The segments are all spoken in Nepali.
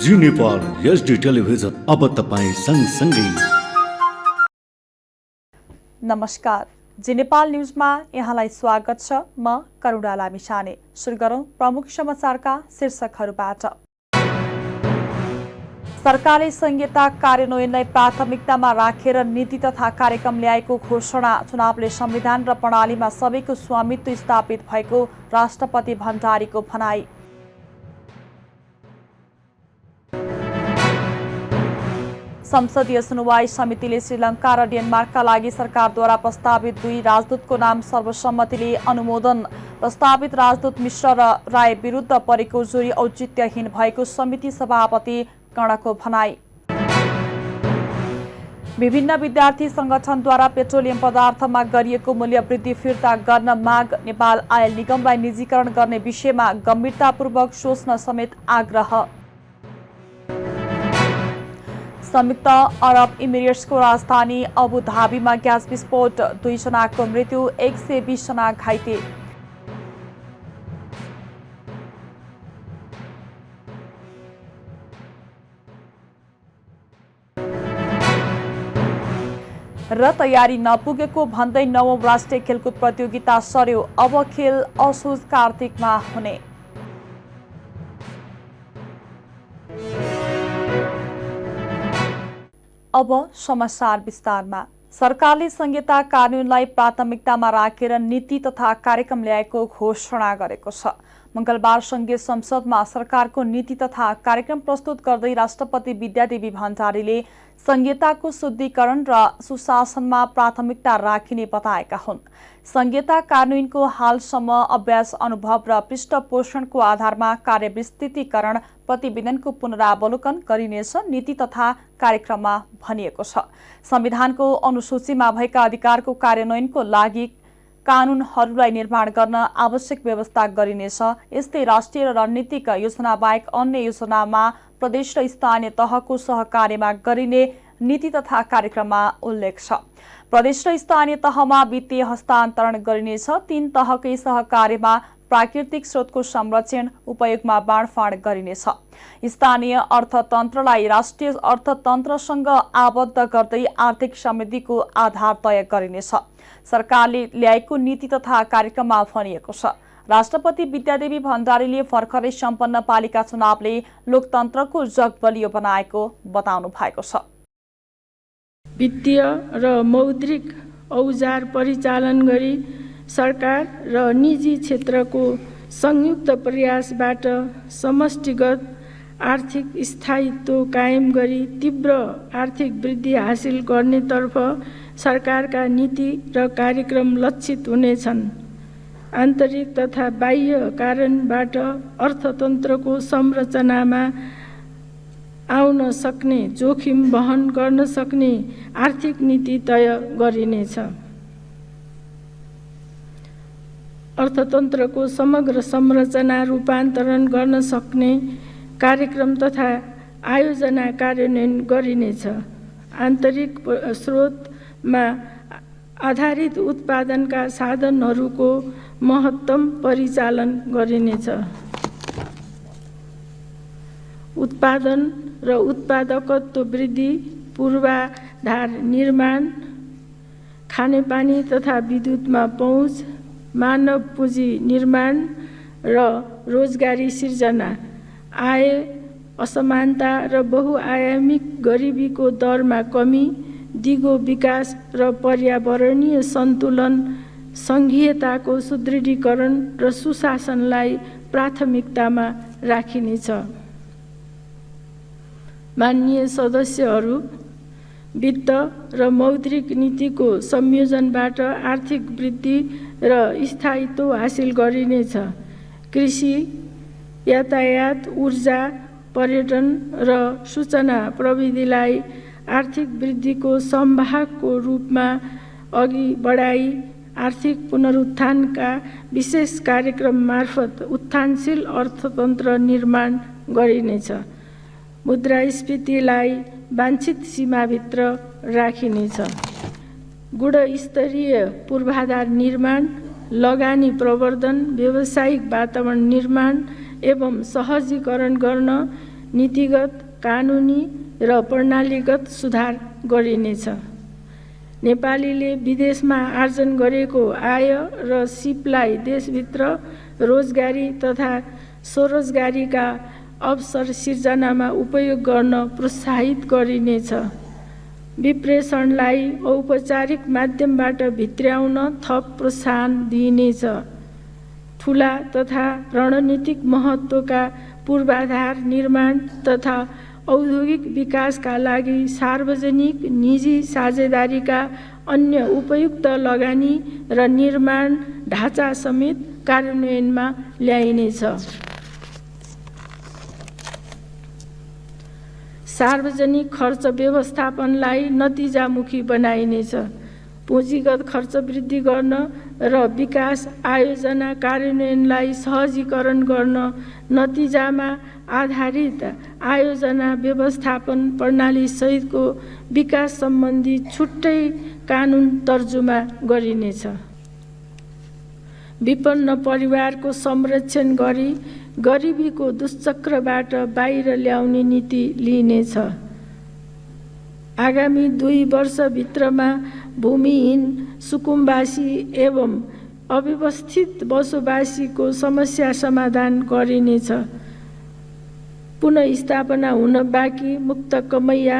जी नेपाल एचडी टेलिभिजन अब तपाईं सँगसँगै। नमस्कार, जी नेपाल न्यूजमा यहाँलाई स्वागत छ। म करुणा लामिछाने। सुरु गरौं प्रमुख समाचारका शीर्षकहरूबाट। सरकारले संहिता कार्यान्वयनलाई प्राथमिकतामा राखेर नीति तथा कार्यक्रम ल्याएको घोषणा। चुनावले संविधान र प्रणालीमा सबैको स्वामित्व स्थापित भएको राष्ट्रपति भण्डारीको भनाई। संसदीय सुनवाई समितिले श्रीलङ्का र डेनमार्कका लागि सरकारद्वारा प्रस्तावित 2 राजदूतको नाम सर्वसम्मतिले अनुमोदन। प्रस्तावित राजदूत मिश्र र राय विरुद्ध परेको जुरी औचित्यहीन भएको समिति सभापति कर्णको भनाई। विभिन्न विद्यार्थी संगठनद्वारा पेट्रोलियम पदार्थमा गरिएको मूल्य वृद्धि फिर्ता गर्न माग। नेपाल आयल निगमलाई निजीकरण गर्ने विषयमा गम्भीरतापूर्वक सोच्न समेत आग्रह। संयुक्त अरब इमिरेट्सको राजधानी अबु धाबीमा ग्यास विस्फोट, 2 जनाको मृत्यु, 120 जना घाइते। र तयारी नपुगेको भन्दै 9औं राष्ट्रिय खेलकुद प्रतियोगिता सर्यो। अब खेल असोज कार्तिकमा हुने। अब समाचार विस्तारमा। सरकारले संहिता कार्यान्वयनलाई प्राथमिकतामा राखेर नीति तथा कार्यक्रम ल्याएको घोषणा गरेको छ। मंगलबार संघीय संसदमा सरकारको नीति तथा कार्यक्रम प्रस्तुत गर्दै राष्ट्रपति विद्यादेवी भण्डारीले संहिताको शुद्धिकरण र सुशासनमा प्राथमिकता राखिने बताएका हुन्। संहिता कार्यान्वयनको हालसम्म अभ्यास, अनुभव र पृष्ठपोषणको आधारमा कार्यविस्तृतीकरण प्रतिवेदनको पुनरावलोकन गरिनेछ, नीति तथा कार्यक्रममा भनिएको छ। संविधानको अनुसूचीमा भएका अधिकारको कार्यान्वयनको लागि कानूनहरूलाई निर्माण गर्न आवश्यक व्यवस्था गरिनेछ। यस्तै राष्ट्रिय र रणनीतिक योजना बाहेक अन्य योजनामा प्रदेश र स्थानीय तहको सहकार्यमा गरिने नीति तथा कार्यक्रममा उल्लेख छ। प्रदेश र स्थानीय तहमा वित्तीय हस्तान्तरण गरिनेछ। 3 तहकै सहकार्यमा प्राकृतिक स्रोतको संरक्षण, उपयोगमा बाँडफाँड गरिनेछ। स्थानीय अर्थतन्त्रलाई राष्ट्रिय अर्थतन्त्रसँग आबद्ध गर्दै आर्थिक समृद्धिको आधार तय गरिनेछ। सरकारले ल्याएको नीति तथा कार्यक्रममा भनिएको छ। राष्ट्रपति विद्यादेवी भण्डारीले भर्खरै सम्पन्न पालिका चुनावले लोकतन्त्रको जग बलियो बनाएको बताउनु भएको छ। वित्तीय र मौद्रिक औजार परिचालन गरी सरकार र निजी क्षेत्रको संयुक्त प्रयासबाट समष्टिगत आर्थिक स्थायित्व कायम गरी तीव्र आर्थिक वृद्धि हासिल गर्नेतर्फ सरकारका नीति र कार्यक्रम लक्षित हुनेछन्। आन्तरिक तथा बाह्य कारणबाट अर्थतन्त्रको संरचनामा आउन सक्ने जोखिम वहन गर्न सक्ने आर्थिक नीति तय गरिनेछ। अर्थतन्त्रको समग्र संरचना रूपान्तरण गर्न सक्ने कार्यक्रम तथा आयोजना कार्यान्वयन गरिनेछ। आन्तरिक स्रोतमा आधारित उत्पादनका साधनहरूको महत्तम परिचालन गरिनेछ। उत्पादन र उत्पादकत्व वृद्धि, पूर्वाधार निर्माण, खानेपानी तथा विद्युतमा पहुँच, मानव पुँजी निर्माण र रोजगारी सिर्जना, आय असमानता र बहुआयामिक गरिबीको दरमा कमी, दिगो विकास र पर्यावरणीय सन्तुलन, सङ्घीयताको सुदृढीकरण र सुशासनलाई प्राथमिकतामा राखिनेछ। माननीय सदस्यहरू, वित्त र मौद्रिक नीतिको संयोजनबाट आर्थिक वृद्धि र स्थायित्व हासिल गरिनेछ। कृषि, यातायात, ऊर्जा, पर्यटन र सूचना प्रविधिलाई आर्थिक वृद्धिको संवाहकको रूपमा अघि बढाई आर्थिक पुनरुत्थानका विशेष कार्यक्रम मार्फत उत्थानशील अर्थतन्त्र निर्माण गरिनेछ। मुद्रास्फीतिलाई वाञ्छित सीमाभित्र राखिनेछ। गुणस्तरीय पूर्वाधार निर्माण, लगानी प्रवर्धन, व्यावसायिक वातावरण निर्माण एवं सहजीकरण गर्न नीतिगत, कानुनी र प्रणालीगत सुधार गरिनेछ। नेपालीले विदेशमा आर्जन गरेको आय र सिपलाई देशभित्र रोजगारी तथा स्वरोजगारीका अवसर सिर्जनामा उपयोग गर्न प्रोत्साहित गरिनेछ। विप्रेषणलाई औपचारिक माध्यमबाट भित्र्याउन थप प्रोत्साहन दिइनेछ। ठुला तथा रणनीतिक महत्त्वका पूर्वाधार निर्माण तथा औद्योगिक विकासका लागि सार्वजनिक निजी साझेदारीका अन्य उपयुक्त लगानी र निर्माण ढाँचा समेत कार्यान्वयनमा ल्याइनेछ। सार्वजनिक खर्च व्यवस्थापनलाई नतिजामुखी बनाइनेछ। पुँजीगत खर्च वृद्धि गर्न र विकास आयोजना कार्यान्वयनलाई सहजीकरण गर्न नतिजामा आधारित आयोजना व्यवस्थापन प्रणाली सहितको विकास सम्बन्धी छुट्टै कानुन तर्जुमा गरिनेछ। विपन्न परिवारको संरक्षण गरी गरिबीको दुष्चक्रबाट बाहिर ल्याउने नीति लिइनेछ। आगामी 2 वर्षभित्रमा भूमिहीन सुकुम्बासी एवं अव्यवस्थित बसोबासीको समस्या समाधान गरिनेछ। पुनःस्थापना हुन बाँकी मुक्त कमैया,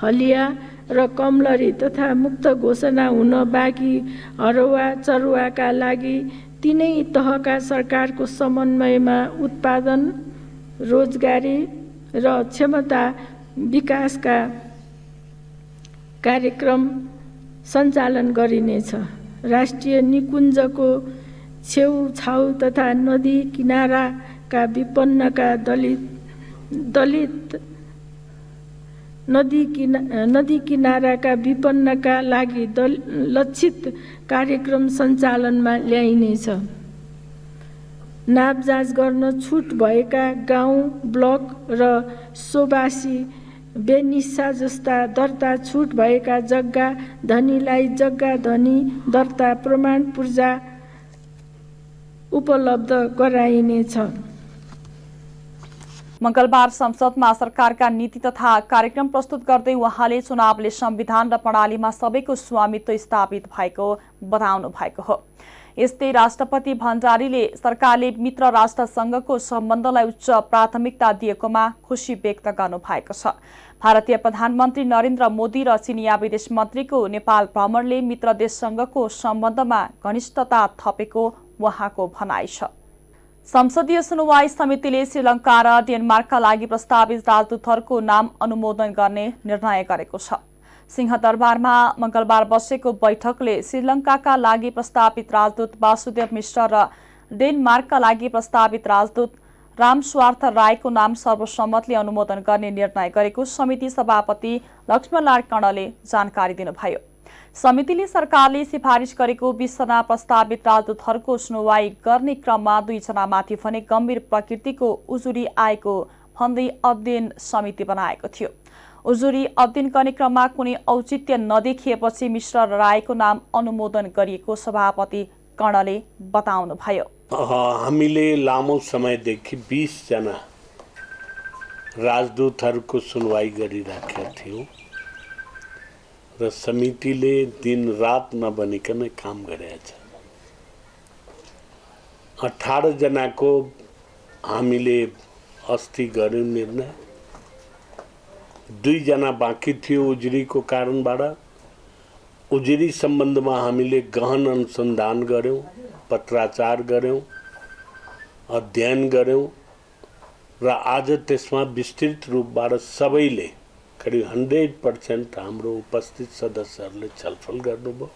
हलिया र कमलरी तथा मुक्त घोषणा हुन बाँकी हरवा चरुवाका लागि तीनै तहका सरकारको समन्वयमा उत्पादन, रोजगारी र क्षमता विकासका कार्यक्रम सञ्चालन गरिनेछ। राष्ट्रिय निकुञ्जको छेउछाउ तथा नदी किनाराका विपन्नका नदी किनाराका विपन्नका लागि लक्षित कार्यक्रम सञ्चालनमा ल्याइनेछ। नाप जाँच गर्न छुट भएका गाउँ, ब्लक र सोबासी बेनिसा जस्ता दर्ता छुट भएका जग्गा धनीलाई जग्गा धनी दर्ता प्रमाण पूर्जा उपलब्ध गराइनेछ। मंगलबार संसदमा सरकारका नीति तथा कार्यक्रम प्रस्तुत गर्दै उहाँले चुनावले संविधान र प्रणालीमा सबैको स्वामित्व स्थापित भएको बताउनु भएको हो। यस्तै राष्ट्रपति भण्डारीले सरकारले मित्र राष्ट्रसँगको सम्बन्धलाई उच्च प्राथमिकता दिएकोमा खुशी व्यक्त गर्नु भएको छ। भारतीय प्रधानमन्त्री नरेन्द्र मोदी र चिनिया विदेश मन्त्रीको नेपाल भ्रमणले मित्र देशसँगको सम्बन्धमा घनिष्ठता थपेको उहाँको भनाइ छ। संसदीय सुनवाई समितिले श्रीलङ्का र डेनमार्कका लागि प्रस्तावित राजदूतहरूको नाम अनुमोदन गर्ने निर्णय गरेको छ। सिंहदरबारमा मंगलबार बसेको बैठकले श्रीलङ्काका लागि प्रस्तावित राजदूत वासुदेव मिश्र र डेनमार्कका लागि प्रस्तावित राजदूत रामस्वार्थ रायको नाम सर्वसम्मतले अनुमोदन गर्ने निर्णय गरेको समिति सभापति लक्ष्मणलाल कणले जानकारी दिनुभयो। समितिले सरकारले सिफारिस गरेको 20 जना प्रस्तावित राजदूतहरूको सुनवाई गर्ने क्रममा 2 जनामाथि भने गम्भीर प्रकृतिको उजुरी आएको भन्दै अध्ययन समिति बनाएको थियो। उजुरी अध्ययन गर्ने क्रममा कुनै औचित्य नदेखिएपछि मिश्र र रायको नाम अनुमोदन गरिएको सभापति कणले बताउनुभयो। हामीले लामो समयदेखि 20 जना राजदूतहरूको सुनवाई गरिराखेका थियौँ र समितिले दिन रात नबनिकन काम गरेको छ। 18 जनाको हामीले अस्ति गर्यौं निर्णय। 2 जना बाँकी थियो उजुरीको कारणबाट। उजुरी सम्बन्धमा हामीले गहन अनुसन्धान गर्यौं, पत्राचार गर्यौं, अध्ययन गर्यौं र आज त्यसमा विस्तृत रूपबाट सबैले करिब 100% हाम्रो उपस्थित सदस्यहरूले छलफल गर्नुभयो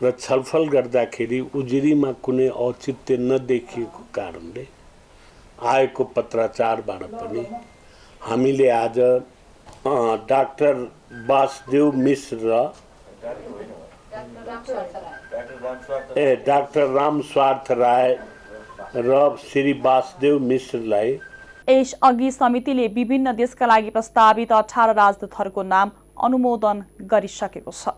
र छलफल गर्दाखेरि उजुरीमा कुनै औचित्य नदेखिएको कारणले आएको पत्राचारबाट पनि हामीले आज डाक्टर वासुदेव मिश्र डाक्टर रामस्वार्थ राय र श्री वासुदेव मिश्रलाई यस अघि समितिले विभिन्न देशका लागि प्रस्तावित 18 राजदूतहरूको नाम अनुमोदन गरिसकेको छ।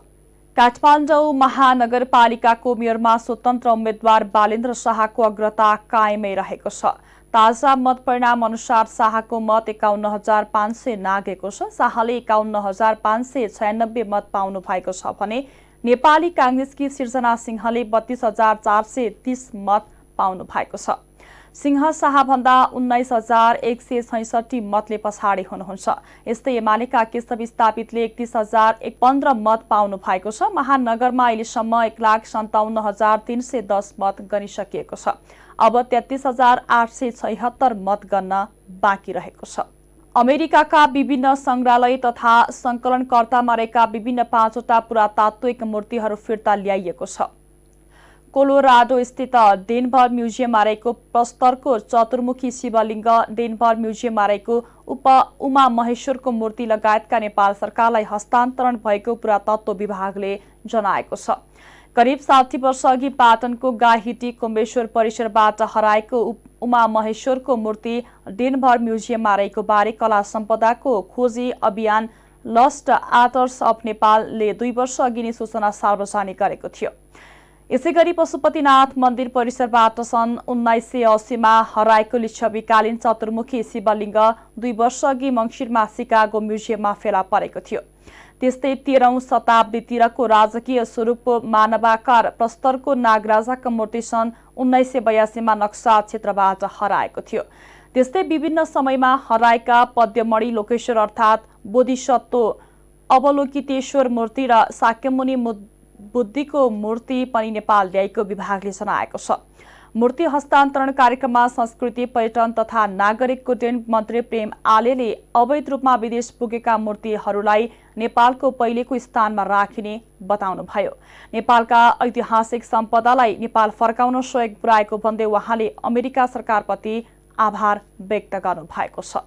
काठमाडौँ महानगरपालिकाको मेयरमा स्वतन्त्र उम्मेद्वार बालेन्द्र शाहको अग्रता कायमै रहेको छ। ताजा मत परिणाम अनुसार शाहको मत 51,500 नाघेको छ। शाहले 51,596 मत पाउनु भएको छ भने नेपाली कांग्रेसकी सिर्जना सिंहले 32,430 मत पाउनु भएको छ। सिंह शाहभन्दा 19,166 मतले पछाडि हुनुहुन्छ। यस्तै एमालेका केशव स्थापितले 31,015 मत पाउनु भएको छ। महानगरमा अहिलेसम्म 1,57,310 मत गनिसकिएको छ। अब 33,876 मत गन्न बाँकी रहेको छ। अमेरिकाका विभिन्न संग्रहालय तथा संकलनकर्तामा रहेका विभिन्न 5वटा पुरातात्विक मूर्तिहरू फिर्ता ल्याइएको छ। कोलोराडो स्थित डेनभर म्युजियममा रहेको प्रस्तरको चतुर्मुखी शिवलिङ्ग, डेनभर म्युजियममा रहेको उमा महेश्वरको मूर्ति लगायतका नेपाल सरकारलाई हस्तान्तरण भएको पुरातत्व विभागले जनाएको छ। करिब 60 वर्ष अघि पाटनको गाहिटी कुम्बेश्वर परिसरबाट हराएको उमा महेश्वरको मूर्ति डेनभर म्युजियममा रहेको बारे कला सम्पदाको खोजी अभियान लस्ट आर्ट्स अफ नेपालले 2 वर्ष अघि नै सूचना सार्वजनिक गरेको थियो। यसैगरी पशुपतिनाथ मन्दिर परिसरबाट सन् 1980 मा हराएको लिच्छवीकालीन चतुर्मुखी शिवलिङ्ग 2 वर्ष अघि मङ्सिरमा सिकागो म्युजियममा फेला परेको थियो। त्यस्तै 13औं शताब्दीतिरको राजकीय स्वरूपको मानवाकार प्रस्तरको नागराजाको मूर्ति सन् 1982 मा नक्सा क्षेत्रबाट हराएको थियो। त्यस्तै विभिन्न समयमा हराएका पद्यमणि लोकेश्वर अर्थात् बोधिसत्व अवलोकितेश्वर मूर्ति र शाक्यमुनि बुद्धिको मूर्ति पनि नेपाल ल्याएको विभागले जनाएको छ। मूर्ति हस्तान्तरण कार्यक्रममा संस्कृति पर्यटन तथा नागरिक उड्डयन मन्त्री प्रेम आलेले अवैध रूपमा विदेश पुगेका मूर्तिहरूलाई नेपालको पहिलेको स्थानमा राखिने बताउनुभयो। नेपालका ऐतिहासिक सम्पदालाई नेपाल फर्काउन सहयोग पुर्याएको भन्दै उहाँले अमेरिका सरकारप्रति आभार व्यक्त गर्नुभएको छ।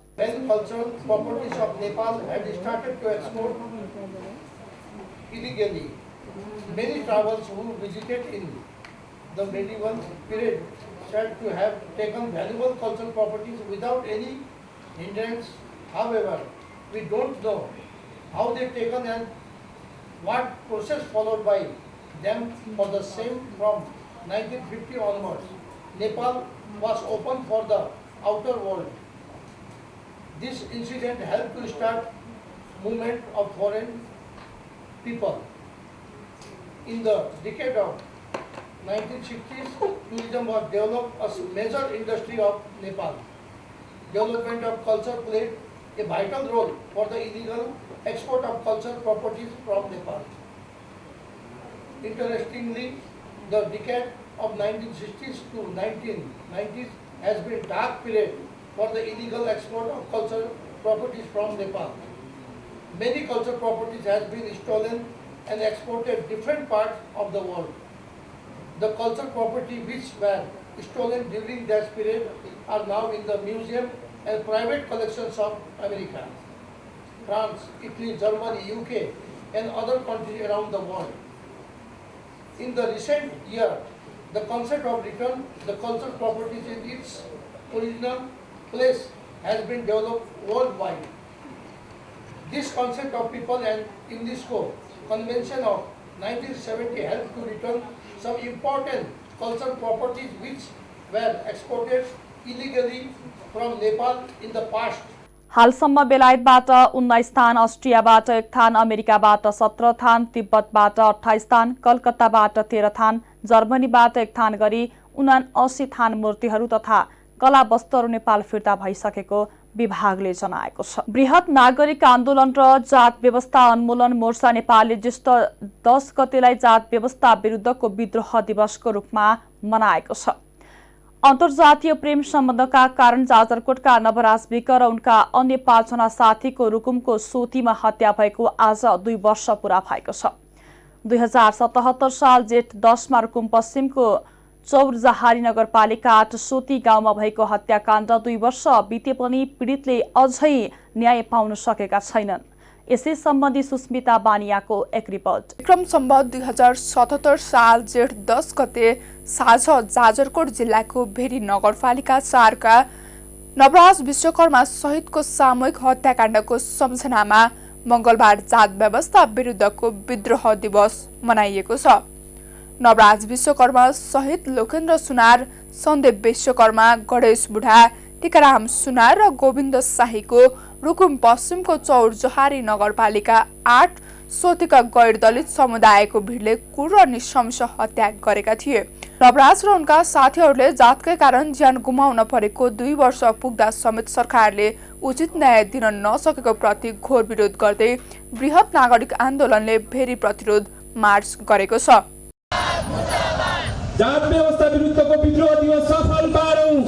Many travelers who visited in the medieval period said to have taken valuable cultural properties without any hindrance. However, we don't know how they taken and what process followed by them for the same. From 1950 onwards, Nepal was open for the outer world. This incident helped to start movement of foreign people. In the decade of 1960s, tourism was developed as major industry of Nepal. Development of culture played a vital role for the illegal export of cultural properties from Nepal. Interestingly, the decade of 1960s to 1990s has been dark period for the illegal export of cultural properties from Nepal. Many cultural properties has been stolen and exported different parts of the world. The cultural property which were stolen during that period are now in the museum and private collections of America, France, Italy, Germany, UK and other countries around the world. In the recent year, the concept of return the cultural properties in its original place has been developed worldwide. This concept of people and UNESCO Convention of 1970 helped to return some important cultural properties which were exported illegally from Nepal in the past. हालसम्म बेलायतबाट 19 स्थान, अस्ट्रियाबाट 1 स्थान, अमेरिकाबाट 17 स्थान, तिब्बतबाट 28 स्थान, कलकत्ताबाट 13 स्थान, जर्मनीबाट 1 स्थान गरी 79 स्थान मूर्तिहरू तथा कला वस्तुहरू नेपाल फिर्ता भइसकेको विभागले जनाएको छ। बृहत नागरिक आन्दोलन र जात व्यवस्था उन्मूलन मोर्चा नेपालले ज्येष्ठ 10 गतेलाई जात व्यवस्था विरुद्धको विद्रोह दिवसको रूपमा मनाएको छ। अन्तर्जातीय प्रेम सम्बन्धका कारण जाजरकोटका नवराज विक र उनका अन्य 5 जना साथीको रुकुमको सोतीमा हत्या भएको आज 2 वर्ष पूरा भएको छ। 2077 साल जेठ 10 मा रुकुम पश्चिमको चौरजहारी नगरपालिका 8 सोती गाउँमा भएको हत्याकाण्ड 2 वर्ष बिते पनि पीडितले अझै न्याय पाउन सकेका छैनन्। यसै सम्बन्धी सुस्मिता बानियाको एक रिपोर्ट। विक्रम सम्वत 2077 साल जेठ 10 गते साँझ जाजरकोट जिल्लाको भेरी नगरपालिका 4 का नवराज विश्वकर्मा सहितको सामूहिक हत्याकाण्डको सम्झनामा मंगलबार जात व्यवस्था विरुद्धको विद्रोह दिवस मनाइएको छ। नवराज विश्वकर्मा सहित लोकेन्द्र सुनार, सन्देव विश्वकर्मा, गणेश बुढा, टीकाराम सुनार र गोविन्द शाहीको रुकुम पश्चिमको चौरजोहारी नगरपालिका 8 सोतिका गैर दलित समुदायको भिडले क्रूर र नृशंस हत्या गरेका थिए। नवराज र उनका साथीहरूले जातकै कारण ज्यान गुमाउन परेको 2 वर्ष पुग्दा समेत सरकारले उचित न्याय दिन नसकेको प्रति घोर विरोध गर्दै बृहत नागरिक आन्दोलनले भेरी प्रतिरोध मार्च गरेको छ। जात व्यवस्था विरुद्धको विद्रोह दिवस सफल पारौं।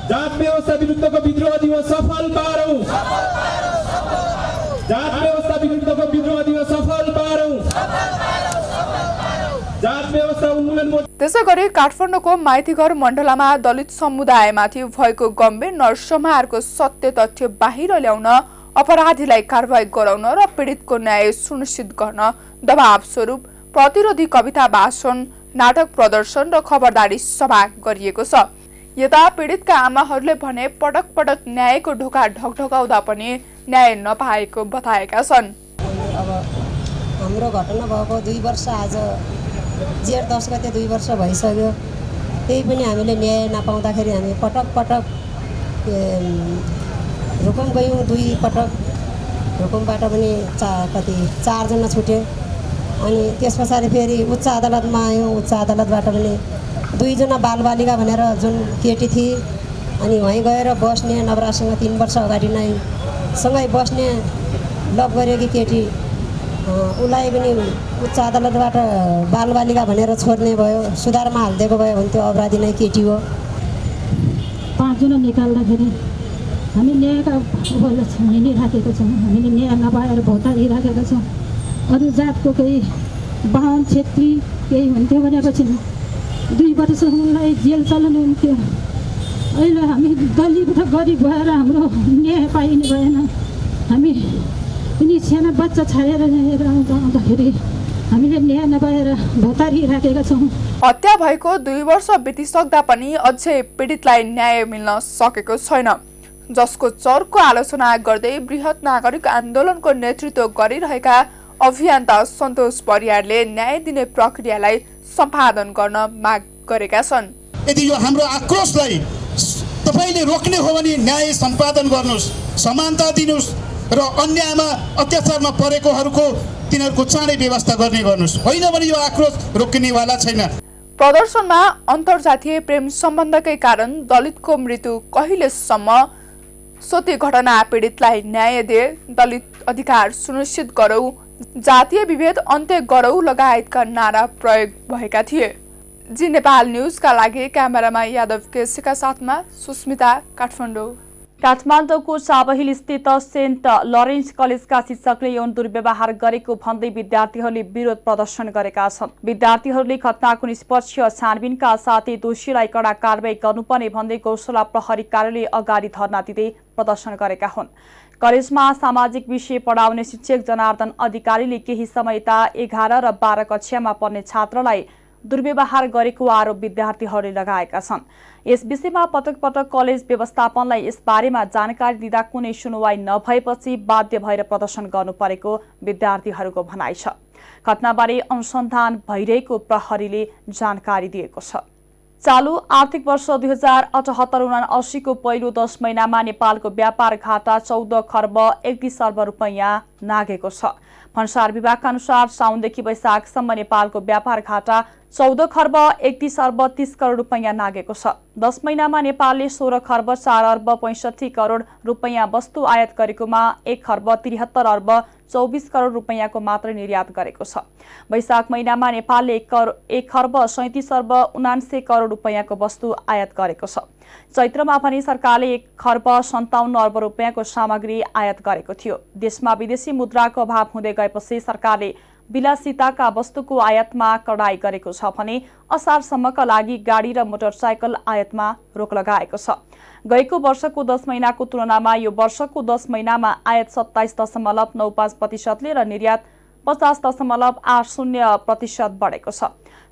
जात व्यवस्था विरुद्धको विद्रोह दिवस सफल पारौं। जात व्यवस्था विरुद्धको विद्रोह दिवस सफल पारौं। जात व्यवस्था उन्मूलन। त्यसैगरी काठमाडौँको माइतीघर मण्डलामा दलित समुदायमाथि भएको गम्भीर नरसंहारको सत्य तथ्य बाहिर ल्याउन, अपराधीलाई कारबाही गराउन र पीडितको न्याय सुनिश्चित गर्न दबाव स्वरूप प्रतिरोधी कविता भाषण, नाटक प्रदर्शन र खबरदारी सभा गरिएको छ। यता पीडितका आमाहरूले भने पटक पटक न्यायको ढोका ढकढकाउँदा पनि न्याय नपाएको बताएका छन्। अब हाम्रो घटना भएको 2 वर्ष, आज जेठ 10 गते 2 वर्ष भइसक्यो। त्यही पनि हामीले न्याय नपाउँदाखेरि हामी पटक पटक रुकुम गयौँ। 2 पटक रुकुमबाट पनि 4 जना छुट्यो। अनि त्यस पछाडि फेरि उच्च अदालतमा आयौँ। उच्च अदालतबाट पनि 2 जना बालबालिका भनेर जुन केटी थिए, अनि वहीँ गएर बस्ने नवराजसँग 3 वर्ष अगाडि नै सँगै बस्ने लभ गरेकी केटी, उसलाई पनि उच्च अदालतबाट बालबालिका भनेर छोड्ने भयो, सुधारमा हालिदिएको भयो भने त्यो अपराधी नै केटी हो। 5 जना निकाल्दाखेरि हामी न्यायका हिँडिराखेका छौँ। हामीले न्याय नपाएर भौतारिराखेका छौँ। अरू जातको केही बाहुन छेत्री केही हुन्थ्यो भनेपछि 2 वर्ष उनलाई जेल चलाउनु हुन्थ्यो। अहिले हामी दलित र गरिब भएर हाम्रो न्याय पाइने भएन। हामी यिनी साना बच्चा छाडेर आउँदाखेरि हामीले न्याय नपाएर भौतारिराखेका छौँ। हत्या भएको 2 वर्ष बितिसक्दा पनि अझै पीडितलाई न्याय मिल्न सकेको छैन, जसको चर्को आलोचना गर्दै बृहत नागरिक आन्दोलनको नेतृत्व गरिरहेका अभियन्ता सन्तोष परियारले न्याय दिने प्रक्रियालाई सम्पादन गर्न माग गरेका छन्। यदि यो हाम्रो आक्रोशलाई तपाईले रोक्ने हो भने न्याय सम्पादन गर्नुस्, समानता दिनुस् र अन्यायमा अत्याचारमा परेकोहरूको तिनीहरूको चाँडै व्यवस्था गर्ने गर्नुस्। होइन भने यो आक्रोश रोकिनेवाला छैन। प्रदर्शनमा अन्तर्जातीय प्रेम सम्बन्धकै कारण दलितको मृत्यु कहिलेसम्म, सोती घटना पीडितलाई न्याय दे, दलित अधिकार सुनिश्चित गरौँ, जातीय विभेद अन्त्य गरौँ लगायतका नारा प्रयोग भएका थिए। जी नेपाल न्यूजका लागि क्यामेरामा यादव केसीका साथमा सुस्मिता, काठमाडौँ। काठमाडौँको चाबहिल स्थित सेन्ट लरेन्स कलेजका शिक्षकले यौन दुर्व्यवहार गरेको भन्दै विद्यार्थीहरूले विरोध प्रदर्शन गरेका छन्। विद्यार्थीहरूले घटनाको निष्पक्ष छानबिनका साथै दोषीलाई कडा कारबाही गर्नुपर्ने भन्दै गौशाला प्रहरी कार्यालय अगाडि धरना दिँदै प्रदर्शन गरेका हुन्। कलेजमा सामाजिक विषय पढाउने शिक्षक जनार्दन अधिकारीले केही समय यता 11 र 12 कक्षामा पढ्ने छात्रलाई दुर्व्यवहार गरेको आरोप विद्यार्थीहरूले लगाएका छन्। यस विषयमा पटक पटक कलेज व्यवस्थापनलाई यसबारेमा जानकारी दिँदा कुनै सुनवाई नभएपछि बाध्य भएर प्रदर्शन गर्नु परेको विद्यार्थीहरूको भनाइ छ। घटनाबारे अनुसन्धान भइरहेको प्रहरीले जानकारी दिएको छ। चालू आर्थिक वर्ष 2078-79 को पहिलो 10 महिनामा नेपालको व्यापार घाटा 14 खर्ब 31 अर्ब रुपैयाँ नागेको छ। भन्सार विभागका अनुसार साउनदेखि वैशाखसम्म नेपालको व्यापार घाटा 14 खर्ब 31 अर्ब 30 करोड रुपैयाँ नागेको छ। 10 महिनामा नेपालले 16 खर्ब 4 अर्ब 65 करोड रुपैयाँ वस्तु आयात गरेकोमा 1 खर्ब 73 अर्ब 24 करोड रुपैयाँको मात्र निर्यात गरेको छ। वैशाख महिनामा नेपालले 1 खर्ब 37 अर्ब 79 करोड रुपैयाँको वस्तु आयात गरेको छ। चैत्रमा पनि सरकारले 1 खर्ब 57 अर्ब रुपैयाँको सामग्री आयात गरेको थियो। देशमा विदेशी मुद्राको अभाव हुँदै गएपछि सरकारले विलासिताका वस्तुको आयातमा कडाई गरेको छ भने असारसम्मका लागि गाडी र मोटरसाइकल आयातमा रोक लगाएको छ। गएको वर्षको 10 महिनाको तुलनामा यो वर्षको 10 महिनामा आयात 27.95% र निर्यात 50.80% बढेको छ।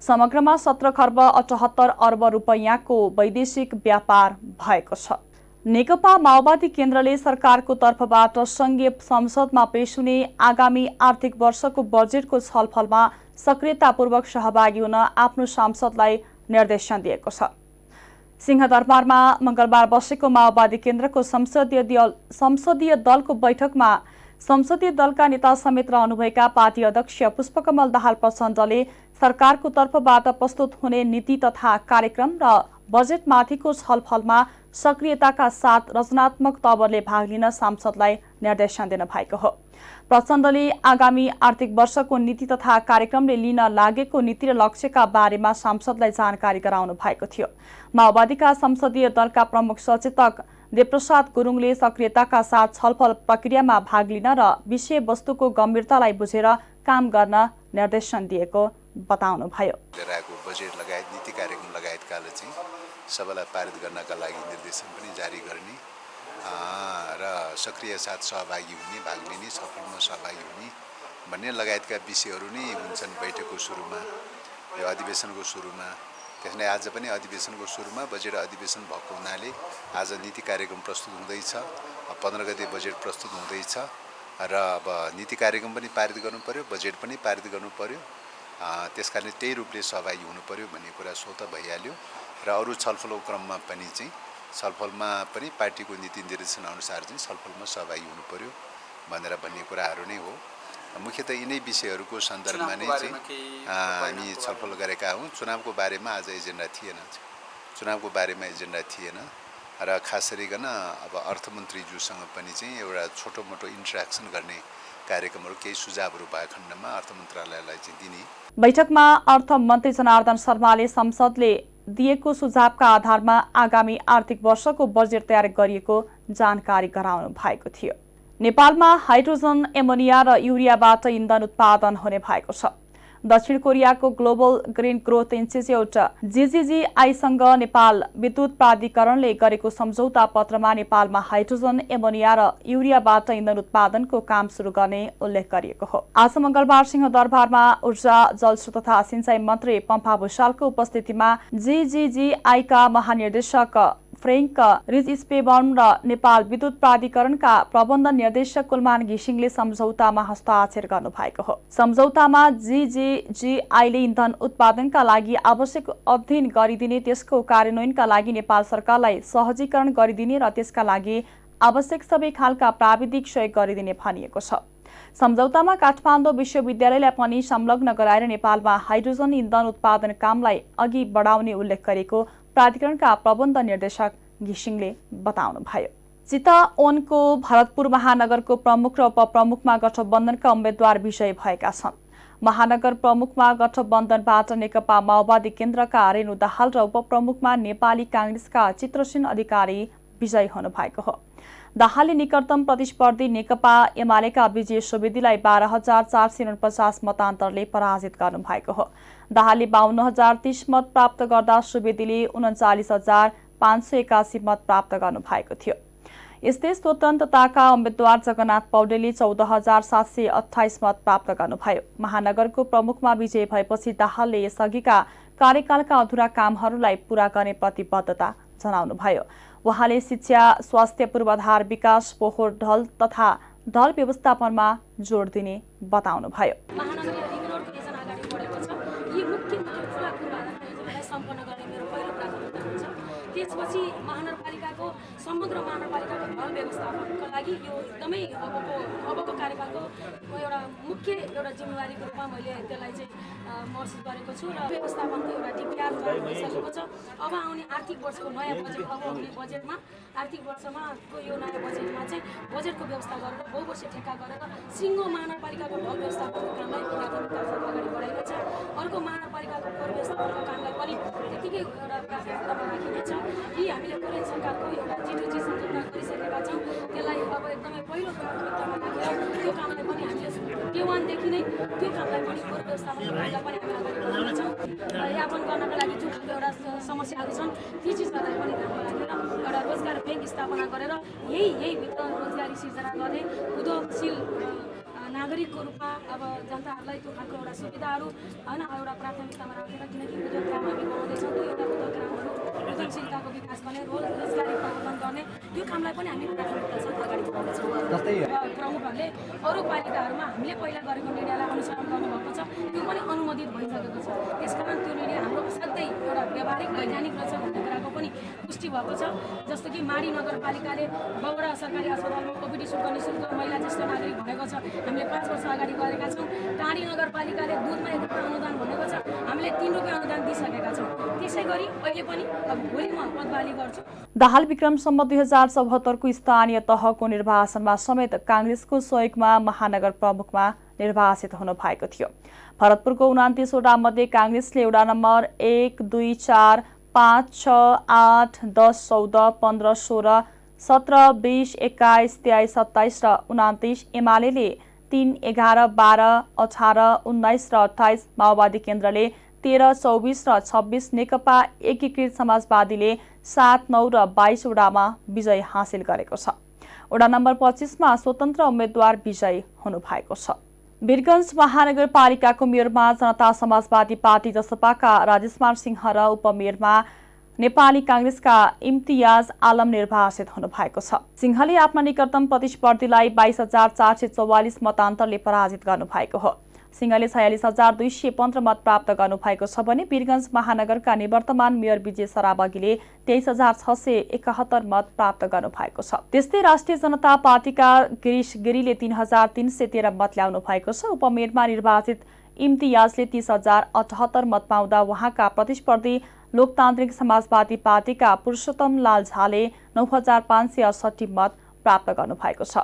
समग्रमा 17 खर्ब 78 अर्ब रुपैयाँको वैदेशिक व्यापार भएको छ। नेकपा माओवादी केन्द्रले सरकारको तर्फबाट संघीय संसदमा पेश हुने आगामी आर्थिक वर्षको बजेटको छलफलमा सक्रियतापूर्वक सहभागी हुन आफ्नो सांसदलाई निर्देशन दिएको छ। सिंहदरबारमा मंगलबार बसेको माओवादी केन्द्रको संसदीय दलको बैठकमा संसदीय दलका नेता समेत रहनुभएका पार्टी अध्यक्ष पुष्पकमल दाहाल प्रचण्डले सरकारको तर्फबाट प्रस्तुत हुने नीति तथा कार्यक्रम र बजेटमाथिको छलफलमा सक्रियताका साथ रचनात्मक तवरले भाग लिन सांसदलाई निर्देशन दिनु भएको हो। प्रचण्डले आगामी आर्थिक वर्षको नीति तथा कार्यक्रमले लिन लागेको नीति र लक्ष्यका बारेमा सांसदलाई जानकारी गराउनु भएको थियो। माओवादीका संसदीय दलका प्रमुख सचेतक देवप्रसाद गुरुङले सक्रियताका साथ छलफल प्रक्रियामा भाग लिन र विषयवस्तुको गम्भीरतालाई बुझेर काम गर्न निर्देशन दिएको बताउनुभयो। बजेट लगायत नीति कार्यक्रम लगायतकाले चाहिँ सबैलाई पारित गर्नका लागि निर्देशन पनि जारी गर्ने र सक्रिय साथ सहभागी हुने, भाग लिने, छलफलमा सहभागी हुने भन्ने लगायतका विषयहरू नै हुन्छन् बैठकको सुरुमा, यो अधिवेशनको सुरुमा। त्यसैले आज पनि अधिवेशनको सुरुमा बजेट अधिवेशन भएको हुनाले आज नीति कार्यक्रम प्रस्तुत हुँदैछ, 15 गते बजेट प्रस्तुत हुँदैछ र अब नीति कार्यक्रम पनि पारित गर्नु पर्यो, बजेट पनि पारित गर्नु पर्यो। त्यसकारण त्यही रूपले सहभागी हुनु पर्यो भन्ने कुरा स्वतः भइहाल्यो र अरू छलफलको क्रममा पनि चाहिँ छलफलमा पनि पार्टीको नीति निर्देशन अनुसार चाहिँ छलफलमा सहभागी हुनु पर्यो भनेर भन्ने कुराहरू नै हो। मुख्यतः यिनै विषयहरूको सन्दर्भमा नै चाहिँ हामी छलफल गरेका हौँ। चुनावको बारेमा आज एजेन्डा थिएन, चुनावको बारेमा एजेन्डा थिएन र खास गरिकन अब अर्थमन्त्रीज्यूसँग पनि चाहिँ एउटा छोटो मोटो इन्टरेक्सन गर्ने कार्यक्रमहरू केही सुझावहरू भए खण्डमा अर्थ मन्त्रालयलाई चाहिँ दिने। बैठकमा अर्थमन्त्री जनार्दन शर्माले संसदले दिएको सुझावका आधारमा आगामी आर्थिक वर्षको बजेट तयार गरिएको जानकारी गराउनु भएको थियो। नेपालमा हाइड्रोजन, एमोनिया र युरियाबाट इन्धन उत्पादन हुने भएको छ। दक्षिण कोरियाको ग्लोबल ग्रीन ग्रोथ इन्स्टिच्युट GGGI-सँग नेपाल विद्युत प्राधिकरणले गरेको सम्झौता पत्रमा नेपालमा हाइड्रोजन, एमोनिया र युरियाबाट इन्धन उत्पादनको काम सुरु गर्ने उल्लेख गरिएको हो। आज मंगलबार सिंहदरबारमा ऊर्जा, जलस्रोत तथा सिंचाई मन्त्री पम्फा भूषालको उपस्थितिमा GGGI-का महानिर्देशक फ्रेन्क रिजस्पेबर्न र नेपाल विद्युत प्राधिकरणका प्रबन्ध निर्देशक कुलमान घिसिङले सम्झौतामा हस्ताक्षर गर्नुभएको हो। सम्झौतामा GGGI-ले इन्धन उत्पादनका लागि आवश्यक अध्ययन गरिदिने, त्यसको कार्यान्वयनका लागि नेपाल सरकारलाई सहजीकरण गरिदिने र त्यसका लागि आवश्यक सबै खालका प्राविधिक सहयोग गरिदिने भनिएको छ। सम्झौतामा काठमाडौँ विश्वविद्यालयलाई पनि संलग्न गराएर नेपालमा हाइड्रोजन इन्धन उत्पादन कामलाई अघि बढाउने उल्लेख गरेको प्राधिकरणका प्रबन्ध निर्देशक घिसिङले बताउनुभयो। चितवनको भरतपुर महानगरको प्रमुख र उपप्रमुखमा गठबन्धनका उम्मेद्वार विजयी भएका छन्। महानगर प्रमुखमा गठबन्धनबाट नेकपा माओवादी केन्द्रका रेणु दाहाल र उपप्रमुखमा नेपाली कांग्रेसका चित्रसेन अधिकारी विजयी हुनुभएको हो। दाहालले निकटतम प्रतिस्पर्धी नेकपा एमालेका विजय सुवेदीलाई 12,449 मतान्तरले पराजित गर्नुभएको हो। दाहालले 52,030 मत प्राप्त गर्दा सुवेदीले 39,581 मत प्राप्त गर्नुभएको थियो। यस्तै स्वतन्त्रताका उम्मेद्वार जगन्नाथ पौडेलले 14,728 मत प्राप्त गर्नुभयो। महानगरको प्रमुखमा विजय भएपछि दाहालले यसअघिका कार्यकालका अधुरा कामहरूलाई पूरा गर्ने प्रतिबद्धता जनाउनुभयो। उहाँले शिक्षा, स्वास्थ्य, पूर्वाधार विकास, पोहोर ढल तथा ढल व्यवस्थापनमा जोड दिने बताउनुभयो। त्यसपछि महानगरपालिकाको समग्र महानगरपालिकाको ढल व्यवस्थापनका लागि यो एकदमै अबको कार्यकालको एउटा मुख्य एउटा जिम्मेवारीको रूपमा मैले त्यसलाई चाहिँ महसुस गरेको छु र व्यवस्थापनको एउटा DPR तयार भइसकेको छ। अब आउने आर्थिक वर्षको नयाँ बजेट, अब आउने बजेटमा आर्थिक वर्षमा यो नयाँ बजेटमा चाहिँ बजेटको व्यवस्था गरेर बहुवर्षीय ठेक्का गरेर सिङ्गो महानगरपालिकाको ढल व्यवस्थापनको कामलाई प्राथमिकतासँग अगाडि बढाइएको छ। अर्को महानगरपालिकाको फोहोर व्यवस्थापनको कामलाई पनि त्यतिकै एउटा प्राथमिकतामा राखिनेछ। यी हामीले कोरियन सरकारको एउटा G2G सम्झौता गरिसकेका छौँ, त्यसलाई अब एकदमै पहिलो प्राथमिकतामा राखेर त्यो कामलाई पनि हामीले Day 1 देखि नै त्यो कामलाई पनि फोहोर व्यवस्थापनको कामलाई पनि हामी अगाडि बढाउनेछौँ। यापन गर्नका लागि जुन एउटा समस्याहरू छन् ती चिजहरूलाई पनि ध्यानमा राखेर एउटा रोजगार ब्याङ्क स्थापना गरेर यही भित्र रोजगारी सिर्जना गर्ने उद्योगशील नागरिकको रूपमा अब जनताहरूलाई त्यो खालको एउटा सुविधाहरू होइन एउटा प्राथमिकतामा राखेर, किनकि उद्योग ग्राम हामी बनाउँदैछौँ, त्यो एउटा उद्योग ग्रामहरू उद्यमशीलताको विकास गर्ने, रोजगारी प्रवर्धन गर्ने, त्यो कामलाई पनि हामी प्राथमिकता साथ अगाडि बढाउँछौँ र प्रमुखहरूले अरू पालिकाहरूमा हामीले पहिला गरेको निर्णयलाई अनुसरण गर्नुभएको छ, त्यो पनि अनुमोदित भइसकेको छ। त्यसकारण त्यो निर्णय हाम्रो असाध्यै एउटा व्यावहारिक वैज्ञानिक रहेछ भन्ने कुराको पनि पुष्टि भएको छ। जस्तो कि माडी नगरपालिकाले बगडा सरकारी अस्पतालमा ओपिडी शुल्क निःशुल्क महिला ज्येष्ठ नागरिक भनेको छ, हामीले 5 वर्ष अगाडि गरेका छौँ। टाढी नगरपालिकाले दुधमा 1 रुपियाँ अनुदान भनेको छ, हामीले 3 रुपियाँ अनुदान दिइसकेका छौँ। त्यसै गरी अहिले पनि अब भोलि म पदबाली गर्छु। दाहाल विक्रमसम्म 2074 को स्थानीय तहको निर्वाचनमा समेत कांग्रेसको सहयोगमा महानगर प्रमुखमा निर्वाचित हुनु भएको थियो। भरतपुरको 29 वटा मध्ये कांग्रेसले वडा नम्बर 1, 2, 4, 5, 6, 8, 10, 14, 15, 16, 17, 20, 21, 23, 27 र 29, एमाले 3, 11, 12, 18, 19 र 28, माओवादी केन्द्रले 13, 24 र 26, नेकपा एकीकृत समाजवादीले 7, 9 र 22 वडामा विजय हासिल गरेको छ। वडा नम्बर 25 मा स्वतन्त्र उम्मेद्वार विजयी हुनु भएको छ। वीरगञ्ज महानगरपालिकाको मेयरमा जनता समाजवादी पार्टी जसपाका राजेशमान सिंह र उपमेयरमा नेपाली कांग्रेसका इम्तियाज आलम निर्वाचित हुनु भएको छ। सिंहले आफ्ना निकटतम प्रतिस्पर्धीलाई 22,444 मतान्तरले पराजित गर्नु भएको हो। सिंहले 46,215 मत प्राप्त गर्नु भएको छ भने वीरगञ्ज महानगरका निवर्तमान मेयर विजय सराबगीले 23,671 मत प्राप्त गर्नु भएको छ। त्यस्तै राष्ट्रिय जनता पार्टीका गिरीश गिरीले 3,313 मत ल्याउनु भएको छ। उपमेयरमा निर्वाचित इम्तियाजले 30,078 मत पाउँदा उहाँका प्रतिस्पर्धी लोकतान्त्रिक समाजवादी पार्टीका पुरुषोत्तम लाल झाले 9,568 मत प्राप्त गर्नु भएको छ।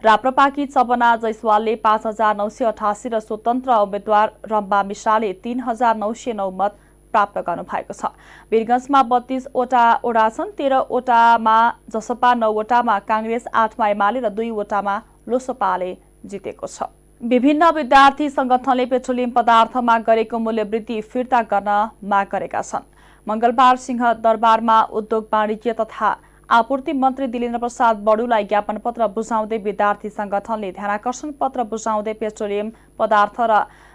राप्रपाकी चबना जैसवालले 5,988 र स्वतन्त्र उम्मेद्वार रम्बा मिश्राले 3,909 मत प्राप्त गर्नु भएको छ। वीरगञ्जमा 32 वटा वडा छन्। 13 वटामा जसपा, 9 वटामा कांग्रेस, 8 मा एमाले र 2 वटामा लोसपाले जितेको छ। विभिन्न विद्यार्थी संगठनले पेट्रोलियम पदार्थमा गरेको मूल्यवृद्धि फिर्ता गर्न माग गरेका छन्। मंगलबार सिंह दरबारमा उद्योग वाणिज्य तथा आपूर्ति मन्त्री दिलेन्द्र प्रसाद बडुलाई ज्ञापन पत्र बुझाउँदै विद्यार्थी संगठनले ध्यानाकर्षण पत्र बुझाउँदै पेट्रोलियम पदार्थ र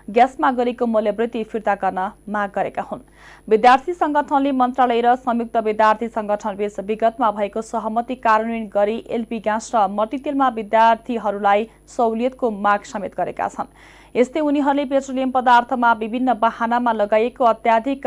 ग्यासमा गरेको मूल्यवृद्धि फिर्ता गर्न माग गरेका हुन्। विद्यार्थी संगठनले मन्त्रालय र संयुक्त विद्यार्थी संगठनबीच विगतमा भएको सहमति कार्यान्वयन गरी एलपी ग्यास र मट्टीतेलमा विद्यार्थीहरूलाई सहुलियतको माग समेत गरेका छन्। यस्तै उनीहरूले पेट्रोलियम पदार्थमा विभिन्न बहानामा लगाइएको अत्याधिक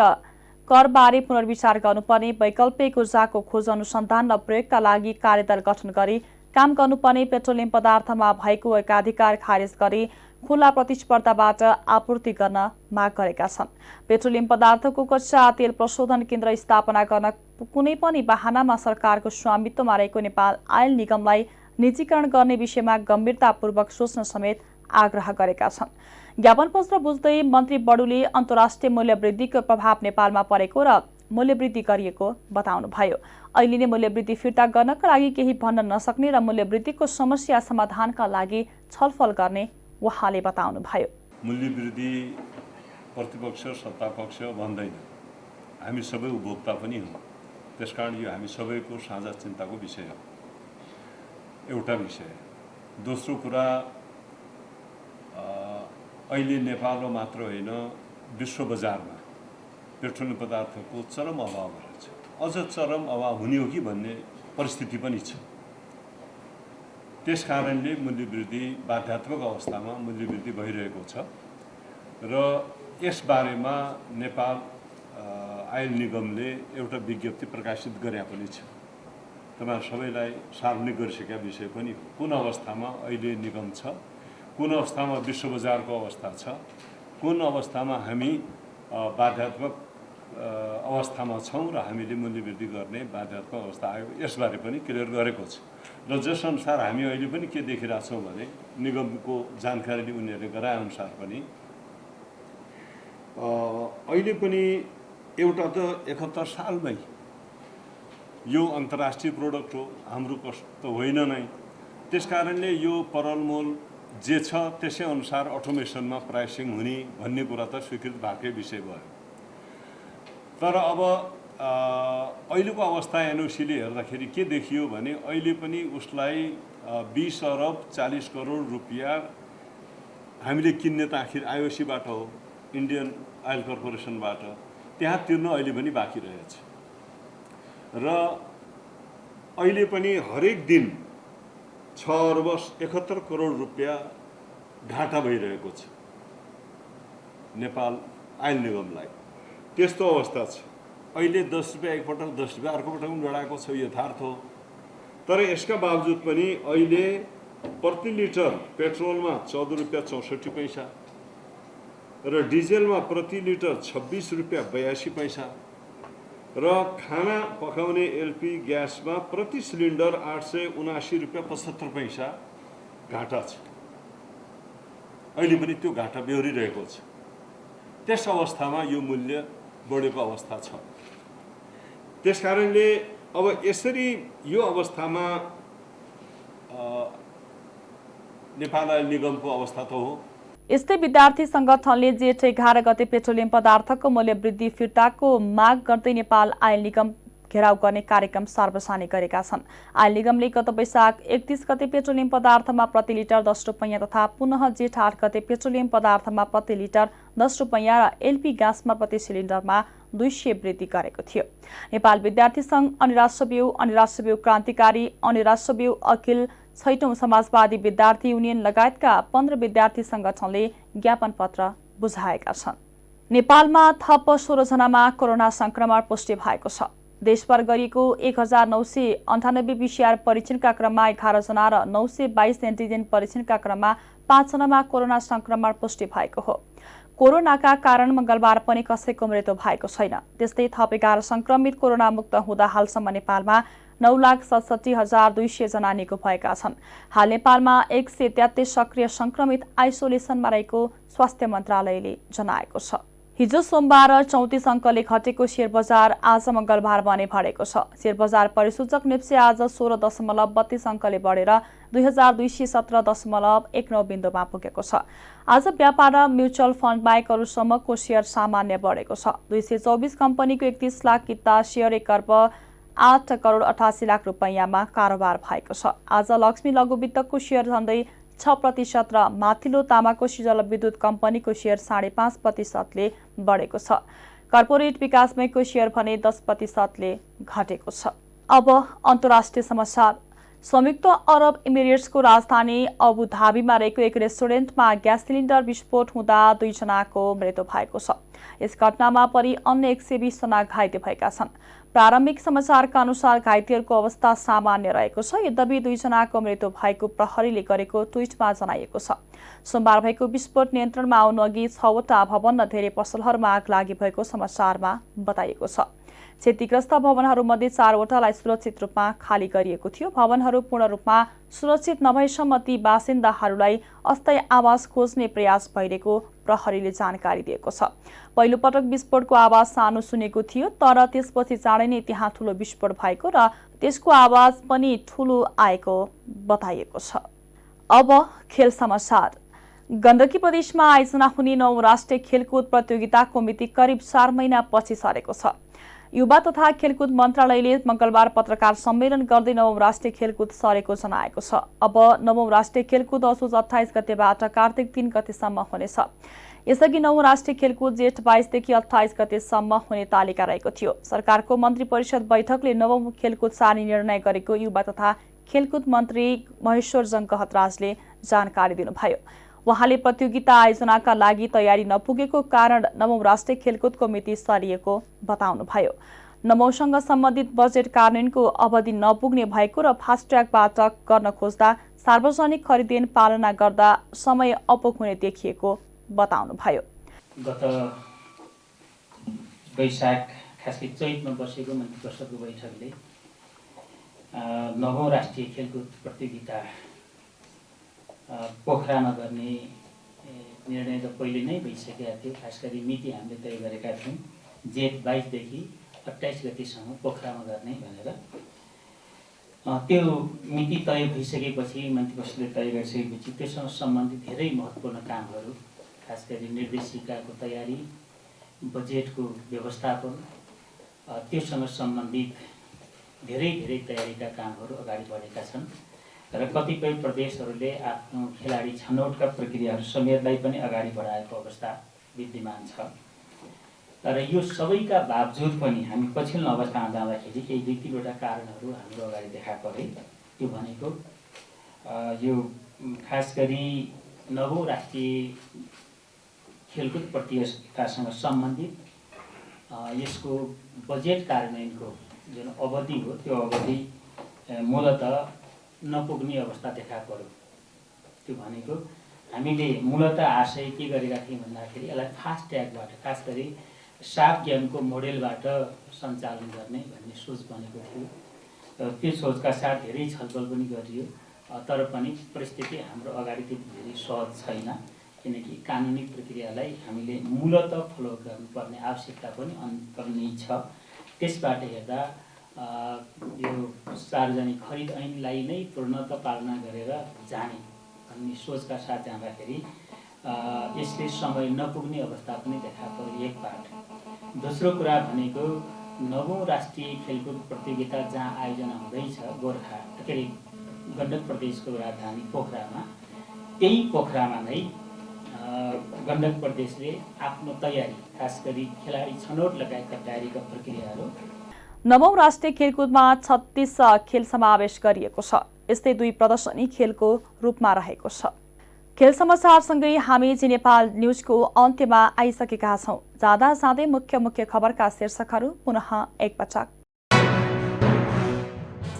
करबारे पुनर्विचार गर्नुपर्ने, वैकल्पिक ऊर्जाको खोज अनुसन्धान र प्रयोगका लागि कार्यदल गठन गरी काम गर्नुपर्ने, पेट्रोलियम पदार्थमा भएको एकाधिकार खारेज गरी खुला प्रतिस्पर्धाबाट आपूर्ति गर्न माग गरेका छन्। पेट्रोलियम पदार्थको कच्चा तेल प्रशोधन केन्द्र स्थापना गर्न कुनै पनि बहानामा सरकारको स्वामित्वमा रहेको नेपाल आयल निगमलाई निजीकरण गर्ने विषयमा गम्भीरतापूर्वक सोच्न समेत आग्रह गरेका छन्। ज्ञापन पत्र बुझ्दै मन्त्री बडुले अन्तर्राष्ट्रिय मूल्यवृद्धिको प्रभाव नेपालमा परेको र मूल्यवृद्धि गरिएको बताउनुभयो। अहिले नै मूल्यवृद्धि फिर्ता गर्नका लागि केही भन्न नसक्ने र मूल्यवृद्धिको समस्या समाधानका लागि छलफल गर्ने उहाँले बताउनुभयो। मूल्यवृद्धि प्रतिपक्ष सत्तापक्ष भन्दैन, हामी सबै उपभोक्ता पनि हौँ। त्यसकारण यो हामी सबैको साझा चिन्ताको विषय हो। एउटा विषय। दोस्रो कुरा, अहिले नेपालमा मात्र होइन विश्व बजारमा पेट्रोलियम पदार्थको चरम अभाव रहेछ। अझ चरम अभाव हुने हो कि भन्ने परिस्थिति पनि छ। त्यसकारणले मूल्यवृद्धि बाध्यात्मक अवस्थामा मूल्यवृद्धि भइरहेको छ र यसबारेमा नेपाल आयल निगमले एउटा विज्ञप्ति प्रकाशित गरे पनि छ। तपाईहरु सबैलाई सार्वजनिक गरिसकेका विषय पनि हो। कुन अवस्थामा अहिले निगम छ, कुन अवस्थामा विश्व बजारको अवस्था छ, कुन अवस्थामा हामी बाध्यात्मक अवस्थामा छौँ र हामीले मूल्यवृद्धि गर्ने बाध्यात्मक अवस्था आयो, यसबारे पनि क्लियर गरेको छ। र जसअनुसार हामी अहिले पनि के देखिरहेछौँ भने निगमको जानकारीले उनीहरूले गराएअनुसार पनि अहिले पनि एउटा त 71 सालमै यो अन्तर्राष्ट्रिय प्रोडक्ट हो, हाम्रो कस्ट त होइन नै। त्यसकारणले यो परलमोल जे छ त्यसै अनुसार अटोमेसनमा प्राइसिङ हुने भन्ने कुरा त स्वीकृत भएकै विषय भयो। तर अब अहिलेको अवस्था एनओसीले हेर्दाखेरि के देखियो भने अहिले पनि उसलाई 20 अरब 40 करोड रुपियाँ हामीले किन्ने त आखिर आइओसीबाट हो, इन्डियन आयल कर्पोरेसनबाट, त्यहाँ तिर्न अहिले पनि बाँकी रहेछ। र अहिले पनि हरेक दिन 6 अर्ब 71 करोड रुपियाँ घाटा भइरहेको छ नेपाल आयल निगमलाई। त्यस्तो अवस्था छ। अहिले 10 रुपियाँ एकपटक 10 रुपियाँ अर्कोपटक पनि बढाएको छ, यथार्थ हो। तर यसका बावजुद पनि अहिले प्रति लिटर पेट्रोलमा 14 रुपियाँ 64 पैसा र डिजेलमा प्रति लिटर 26 रुपियाँ 82 पैसा र खाना पकाउने एलपी ग्यासमा प्रति सिलिन्डर 879 रुपियाँ 75 पैसा घाटा छ। अहिले पनि त्यो घाटा बेहोरिरहेको छ। त्यस अवस्थामा यो मूल्य बढेको अवस्था छ। त्यसकारणले अब यसरी यो अवस्थामा नेपाल आयल निगमको अवस्था त हो। यस्तै विद्यार्थी संगठनले जेठ 11 गते पेट्रोलियम पदार्थको मूल्य वृद्धि फिर्ताको माग गर्दै नेपाल आयल निगम घेराउ गर्ने कार्यक्रम सार्वजनिक गरेका छन्। आयल निगमले गत वैशाख 31 गते पेट्रोलियम पदार्थमा प्रति लिटर 10 रुपैयाँ तथा पुनः जेठ 8 गते पेट्रोलियम पदार्थमा प्रति लिटर 10 रुपैयाँ र एलपी ग्यासमा प्रति सिलिन्डरमा 200 वृद्धि गरेको थियो। नेपाल विद्यार्थी संघ, अनिराश्रव्यू क्रान्तिकारी, अनिराश्रव्यू अखिल, छैटौं समाजवादी विद्यार्थी युनियन लगायतका 15 विद्यार्थी संगठनले ज्ञापन पत्र बुझाएका छन्। नेपालमा थप 16 जनामा कोरोना संक्रमण पुष्टि भएको छ। देशभर गरिएको 1998 पीसीआर परीक्षणका क्रममा 11 जना र 922 एन्टिजेन परीक्षणका क्रममा 5 जनामा कोरोना संक्रमण पुष्टि भएको हो। कोरोनाका कारण मंगलबार पनि कसैको मृत्यु भएको छैन। त्यस्तै थप 11 संक्रमित कोरोना मुक्त हुँदा हालसम्म नेपालमा 9,67,200 जना निको भएका छन्। हाल नेपालमा 173 सक्रिय संक्रमित आइसोलेसनमा रहेको स्वास्थ्य मन्त्रालयले जनाएको छ। हिजो सोमबार 34 अङ्कले घटेको शेयर बजार आज मंगलबार भने बढेको छ। शेयर बजार परिसूचक नेप्से आज 16.32 अङ्कले बढेर 2217.19 बिन्दुमा पुगेको छ। आज व्यापार र म्युचुअल फन्ड बाहेक अरू समूहको शेयर सामान्य बढेको छ। 224 कम्पनीको 31 लाख किता शेयर 1 अर्ब 8 करोड 88 लाख रुपैयाँमा कारोबार भएको छ। आज लक्ष्मी लघुवित्तको शेयर झन्डै 6% र माथिल्लो तामाकोशी जलविद्युत कम्पनीको शेयर 5.5%ले बढेको छ। कर्पोरेट विकास बैंकको शेयर भने 10%ले घटेको छ। अब अन्तर्राष्ट्रिय समाचार। संयुक्त अरब इमिरेट्सको राजधानी अबु धाबीमा रहेको एक रेस्टुरेन्टमा ग्यास सिलिन्डर विस्फोट हुँदा 2 जनाको मृत्यु भएको छ। यस घटनामा परि अन्य 120 जना घाइते भएका छन्। प्रारम्भिक समाचारका अनुसार घाइतेहरूको अवस्था सामान्य रहेको छ। यद्यपि 2 जनाको मृत्यु भएको प्रहरीले गरेको ट्विटमा जनाइएको छ। सोमबार भएको विस्फोट नियन्त्रणमा आउनु अघि 6 वटा भवन र धेरै पसलहरूमा आग लागि भएको समाचारमा बताइएको छ। क्षतिग्रस्त भवनहरूमध्ये 4 वटालाई सुरक्षित रूपमा खाली गरिएको थियो। भवनहरू पूर्ण रूपमा सुरक्षित नभएसम्म ती बासिन्दाहरूलाई अस्थायी आवास खोज्ने प्रयास भइरहेको प्रहरीले जानकारी दिएको छ। पहिलो पटक विस्फोटको आवाज सानो सुनेको थियो, तर त्यसपछि चाँडै नै त्यहाँ ठूलो विस्फोट भएको र त्यसको आवाज पनि ठूलो आएको बताइएको छ। अब खेल समाचार। गण्डकी प्रदेशमा आयोजना हुने 9औं राष्ट्रिय खेलकुद प्रतियोगिताको मिति करिब 4 महिना पछि सरेको छ। युवा तथा खेलकुद मन्त्रालयले मंगलबार पत्रकार सम्मेलन गर्दै 9औं राष्ट्रिय खेलकुद सरेको जनाएको छ। अब 9औं राष्ट्रिय खेलकुद असोज 28 गतेबाट कार्तिक 3 गतेसम्म हुनेछ। यसअघि 9औं राष्ट्रिय खेलकुद जेठ 22 देखि 28 गतेसम्म हुने तालिका रहेको थियो। सरकारको मन्त्री परिषद बैठकले 9औं खेलकुद सार्ने निर्णय गरेको युवा तथा खेलकुद मन्त्री महेश्वर जंग गहतराजले जानकारी दिनुभयो। उहाँले प्रतियोगिता आयोजनाका लागि तयारी नपुगेको कारण 9औं राष्ट्रिय खेलकुदको मिति सरिएको बताउनुभयो। 9औंसँग सम्बन्धित बजेट कार्यान्वयनको अवधि नपुग्ने भएको र फास्ट ट्र्याकबाट गर्न खोज्दा सार्वजनिक खरिदेन पालना गर्दा समय अपुग हुने देखिएको बताउनुभयो। गत वैशाख खासै चैतमा बसेको मन्त्री परिषदको बैठकले 9औं राष्ट्रिय खेलकुद प्रतियोगिता पोखरामा गर्ने निर्णय त पहिले नै भइसकेका थियो। खास गरी मिति हामीले तय गरेका थियौँ जेठ 22 देखि 28 गतिसम्म पोखरामा गर्ने भनेर। त्यो मिति तय भइसकेपछि मन्त्री परिषदले तय गरिसकेपछि त्यससँग सम्बन्धित धेरै महत्त्वपूर्ण कामहरू, खास गरी निर्देशिकाको तयारी, बजेटको व्यवस्थापन, त्योसँग सम्बन्धित धेरै तयारीका कामहरू अगाडि बढेका छन् र कतिपय प्रदेशहरूले आफ्नो खेलाडी छनौटका प्रक्रियाहरू समेतलाई पनि अगाडि बढाएको अवस्था विद्यमान छ। तर यो सबैका बावजुद पनि हामी पछिल्लो अवस्थामा जाँदाखेरि केही 2-3वटा कारणहरू हाम्रो अगाडि देखा परे। त्यो भनेको यो खास गरी 9औं राष्ट्रिय खेलकुद प्रतियोगितासँग सम्बन्धित यसको बजेट कार्यान्वयनको जुन अवधि हो त्यो अवधि मूलतः नपुग्ने अवस्था देखा पर्यो। त्यो भनेको हामीले मूलतः आशय के गरेका थियौँ भन्दाखेरि यसलाई फास्ट ट्र्याकबाट खास गरी साफ गेमको मोडेलबाट सञ्चालन गर्ने भन्ने सोच बनेको थियो। त्यो सोचका साथ धेरै छलफल पनि गरियो, तर पनि परिस्थिति हाम्रो अगाडि त्यति धेरै सहज छैन, किनकि कानुनी प्रक्रियालाई हामीले मूलतः फलो गर्नुपर्ने आवश्यकता पनि अन्तर्निहित छ। त्यसबाट हेर्दा यो सार्वजनिक खरिद ऐनलाई नै पूर्णतः पालना गरेर जाने भन्ने सोचका साथ जाँदाखेरि यसले समय नपुग्ने अवस्था पनि देखा पर्यो एक पार्ट। दोस्रो कुरा भनेको 9औं राष्ट्रिय खेलकुद प्रतियोगिता जहाँ आयोजना हुँदैछ गोर्खा के अरे गण्डक प्रदेशको राजधानी पोखरामा, त्यही पोखरामा नै गण्डक प्रदेशले आफ्नो तयारी खास गरी खेलाडी छनौट लगायतका तयारीका प्रक्रियाहरू 9औं राष्ट्रिय खेलकुदमा 36 खेल समावेश गरिएको छ। यस्तै 2 प्रदर्शनी खेलको रूपमा रहेको छ। खेल समाचारसँगै हामी जी नेपाल न्युजको अन्त्यमा आइसकेका छौं। जाँदा जाँदै मुख्य खबरका शीर्षकहरू पुनः एकपटक।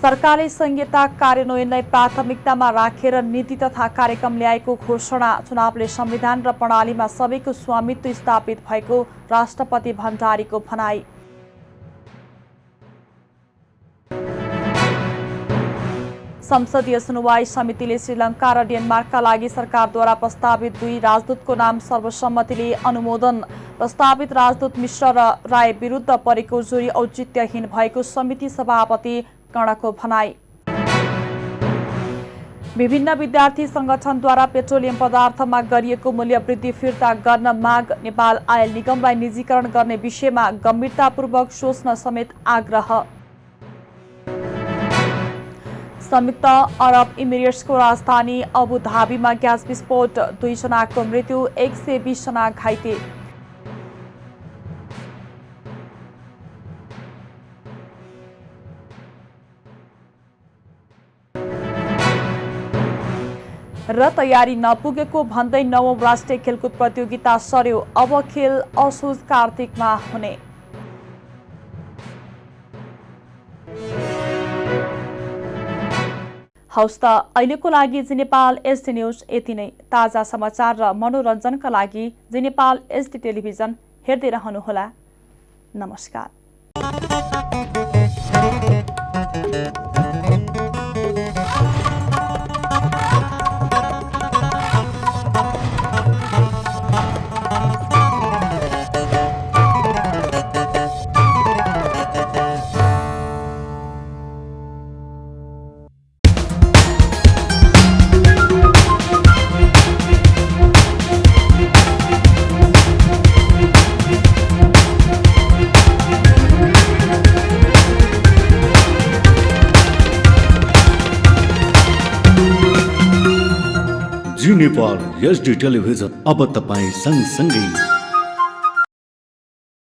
सरकारले संहिता कार्यान्वयनलाई प्राथमिकतामा राखेर नीति तथा कार्यक्रम ल्याएको घोषणा। चुनावले संविधान र प्रणालीमा सबैको स्वामित्व स्थापित भएको राष्ट्रपति भण्डारीको भनाई। संसदीय सुनवाई समितिले श्रीलङ्का र डेनमार्कका लागि सरकारद्वारा प्रस्तावित 2 राजदूतको नाम सर्वसम्मतिले अनुमोदन। प्रस्तावित राजदूत मिश्र र राय विरुद्ध परेको जुरी औचित्यहीन भएको समिति सभापति कर्णको भनाई। विभिन्न विद्यार्थी संगठनद्वारा पेट्रोलियम पदार्थमा गरिएको मूल्य वृद्धि फिर्ता गर्न माग। नेपाल आयल निगमलाई निजीकरण गर्ने विषयमा गम्भीरतापूर्वक सोच्न समेत आग्रह। संयुक्त अरब इमिरेट्सको राजधानी अबु धाबीमा ग्यास विस्फोट, 2 जनाको मृत्यु, 120 जना घाइते। र तयारी नपुगेको भन्दै 9औं राष्ट्रिय खेलकुद प्रतियोगिता सर्यो। अब खेल असोज कार्तिकमा हुने। हौस् त अहिलेको लागि जी नेपाल एचडी न्युज यति नै। ताजा समाचार र मनोरञ्जनका लागि जी नेपाल एचडी टेलिभिजन हेर्दै रहनुहोला। नमस्कार। जी नेपाल एचडी टेलिभिजन अब तपाईं सँगसँगै